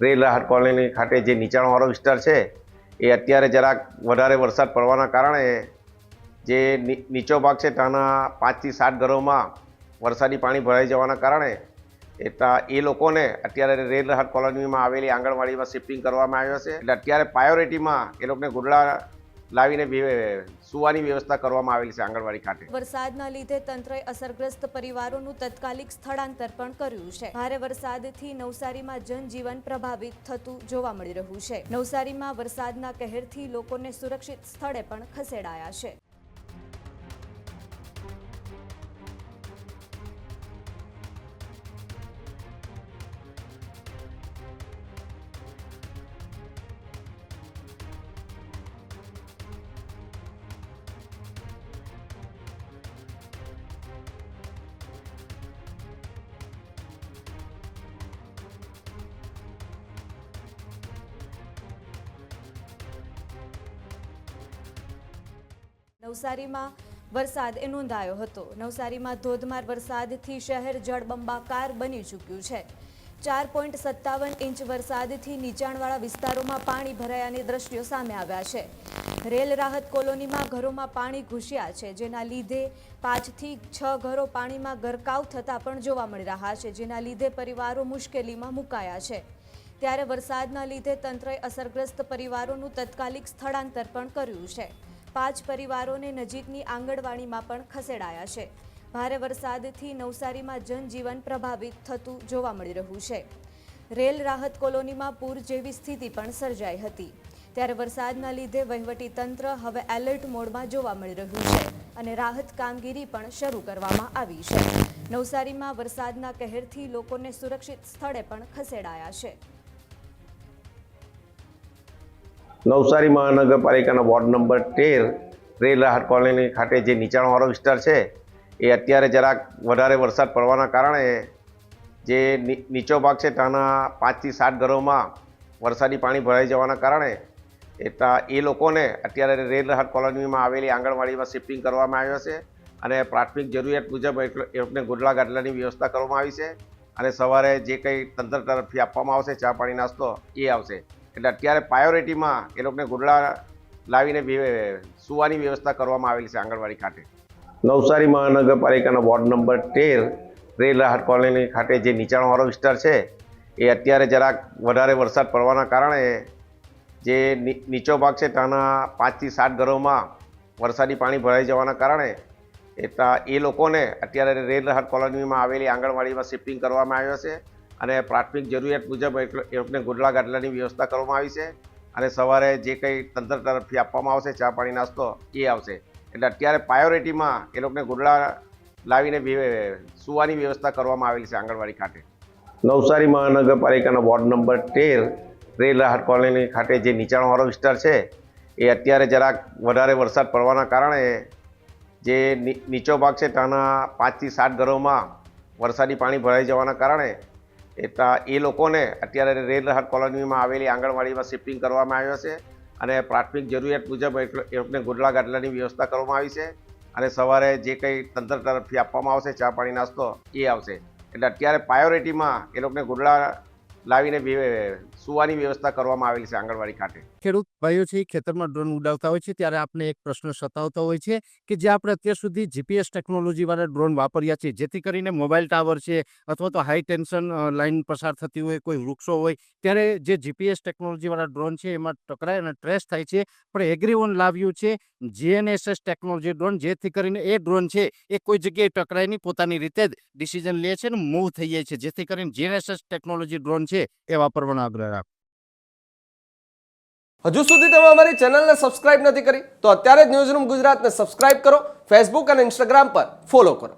Rail રાહત colony ખાતે જે નીચાણવાળો વિસ્તાર છે એ અત્યારે જરાક વધારે વરસાદ પડવાના કારણે જે નીચો ભાગ છે ત્યાંના 5 થી 7 ઘરોમાં વરસાદી પાણી ભરાઈ જવાના કારણે એ લોકોને અત્યારે રેલ રાહત કોલોનીમાં આવેલી આંગણવાડીમાં શિફ્ટિંગ કરવામાં આવ્યો છે। એટલે અત્યારે પ્રાયોરિટીમાં એ લોકોને ગુડલા લાવીને સુવાની વ્યવસ્થા કરવામાં આવેલી છે આંગણવાડી ખાતે। વરસાદના લીધે તંત્રએ અસરગ્રસ્ત પરિવારોનું તાત્કાલિક સ્થળાંતર પણ કર્યું છે। ભારે વરસાદથી નવસારીમાં જનજીવન પ્રભાવિત થતું જોવા મળી રહ્યું છે। નવસારીમાં વરસાદના કહેરથી લોકોને સુરક્ષિત સ્થળે પણ ખસેડાયા છે। નવસારીમાં વરસાદ નોંધાયો હતો। નવસારીમાં ધોધમાર વરસાદથી શહેર જળબંબાકાર બની ચૂક્યું છે। 4.57 ઇંચ વરસાદથી નીચાણવાળા વિસ્તારોમાં પાણી ભરાયાની દ્રશ્યો સામે આવ્યા છે। રેલ રાહત કોલોનીમાં ઘરોમાં પાણી ઘૂસ્યા છે, જેના લીધે 5 થી 6 ઘરો પાણીમાં ગરકાવ થતા પણ જોવા મળી રહ્યા છે, જેના લીધે પરિવારો મુશ્કેલીમાં મુકાયા છે। ત્યારે વરસાદના લીધે તંત્રએ અસરગ્રસ્ત પરિવારોનું તાત્કાલિક સ્થળાંતર પણ કર્યું છે। 5 પરિવારોને નજીકની આંગણવાડીમાં પણ ખસેડાયા છે। ભારે વરસાદથી નવસારીમાં જનજીવન પ્રભાવિત થતું જોવા મળી રહ્યું છે। રેલ રાહત કોલોનીમાં પૂર જેવી સ્થિતિ પણ સર્જાઈ હતી। ત્યારે વરસાદના લીધે વહીવટી તંત્ર હવે એલર્ટ મોડમાં જોવા મળી રહ્યું છે અને રાહત કામગીરી પણ શરૂ કરવામાં આવી છે। નવસારીમાં વરસાદના કહેરથી લોકોને સુરક્ષિત સ્થળે પણ ખસેડાયા છે। નવસારી મહાનગરપાલિકાના વોર્ડ નંબર 13 રેલ રાહત કોલોની ખાતે જે નીચાણવાળો વિસ્તાર છે એ અત્યારે જરાક વધારે વરસાદ પડવાના કારણે જે નીચો ભાગ છે ત્યાંના 5 થી 7 ઘરોમાં વરસાદી પાણી ભરાઈ જવાના કારણે એ લોકોને અત્યારે રેલ રાહત કોલોનીમાં આવેલી આંગણવાડીમાં શિફ્ટિંગ કરવામાં આવ્યો છે અને પ્રાથમિક જરૂરિયાત મુજબ એ લોકોને ગુડલા ગાદલાની વ્યવસ્થા કરવામાં આવી છે અને સવારે જે કંઈ તંત્ર તરફથી આપવામાં આવશે ચા પાણી નાસ્તો એ આવશે। એટલે અત્યારે પ્રાયોરિટીમાં એ લોકોને ગુડલા લાવીને સુવાની વ્યવસ્થા કરવામાં આવેલી છે આંગણવાડી ખાતે। નવસારી મહાનગરપાલિકાના વોર્ડ નંબર 13 રેલ રાહત કોલોની ખાતે જે નીચાણવાળો વિસ્તાર છે એ અત્યારે જરાક વધારે વરસાદ પડવાના કારણે જે નીચો ભાગ છે ત્યાંના 5 થી 7 ઘરોમાં વરસાદી પાણી ભરાઈ જવાના કારણે એ લોકોને અત્યારે રેલ રાહત કોલોનીમાં આવેલી આંગણવાડીમાં શિફ્ટિંગ કરવામાં આવ્યો છે અને પ્રાથમિક જરૂરિયાત મુજબ એ લોકોને ગુડલા ગાદલાની વ્યવસ્થા કરવામાં આવી છે અને સવારે જે કંઈ તંત્ર તરફથી આપવામાં આવશે ચા પાણી નાસ્તો એ આવશે। એટલે અત્યારે પ્રાયોરિટીમાં એ લોકોને ગુડલા લાવીને સુવાની વ્યવસ્થા કરવામાં આવેલી છે આંગણવાડી ખાતે। નવસારી મહાનગરપાલિકાના વોર્ડ નંબર 13 રેલ રાહત કોલોની ખાતે જે નીચાણવાળો વિસ્તાર છે એ અત્યારે જરાક વધારે વરસાદ પડવાના કારણે જે નીચો ભાગ છે ત્યાંના 5 થી 7 ઘરોમાં વરસાદી પાણી ભરાઈ જવાના કારણે એ લોકોને અત્યારે રેલ રાહત કોલોનીમાં આવેલી આંગણવાડીમાં શિફ્ટિંગ કરવામાં આવ્યો છે અને પ્રાથમિક જરૂરિયાત મુજબ એ લોકોને ગુડલા ગાદલાની વ્યવસ્થા કરવામાં આવી છે અને સવારે જે કંઈ તંત્ર તરફથી આપવામાં આવશે ચા પાણી નાસ્તો એ આવશે। એટલે અત્યારે પ્રાયોરિટીમાં એ લોકોને ગુડલા લાવીને સુવાની વ્યવસ્થા કરવામાં આવેલી છે આંગણવાડી ખાતે। ખેડૂત ભાઈઓ છે ખેતરમાં ડ્રોન ઉડાવતા હોય છે ત્યારે આપણે એક પ્રશ્ન સતાવતો હોય છે કે જે આપણે અત્યાર સુધી જીપીએસ ટેકનોલોજીવાળા ડ્રોન વાપર્યા છે, જેથી કરીને મોબાઈલ ટાવર છે અથવા તો હાઈ ટેન્શન લાઇન પસાર થતી હોય, કોઈ વૃક્ષો હોય, ત્યારે જે જીપીએસ ટેકનોલોજીવાળા ડ્રોન છે એમાં ટકરાય અને ટ્રેસ થાય છે। પણ એગ્રીઓન લાવ્યું છે GNSS ટેકનોલોજી ડ્રોન, જેથી કરીને એ ડ્રોન છે એ કોઈ જગ્યાએ ટકરાય નહીં, પોતાની રીતે જ ડિસિઝન લે છે અને મૂવ થઈ જાય છે, જેથી કરીને GNSS ટેકનોલોજી ડ્રોન છે એ વાપરવાનો આગ્રહ રાખો। હજુ સુધી તમે અમારી ચેનલને સબસ્ક્રાઇબ નથી કરી તો અત્યારે જ ન્યૂઝરૂમ ગુજરાતને સબસ્ક્રાઇબ કરો, ફેસબુક અને ઇન્સ્ટાગ્રામ પર ફોલો કરો।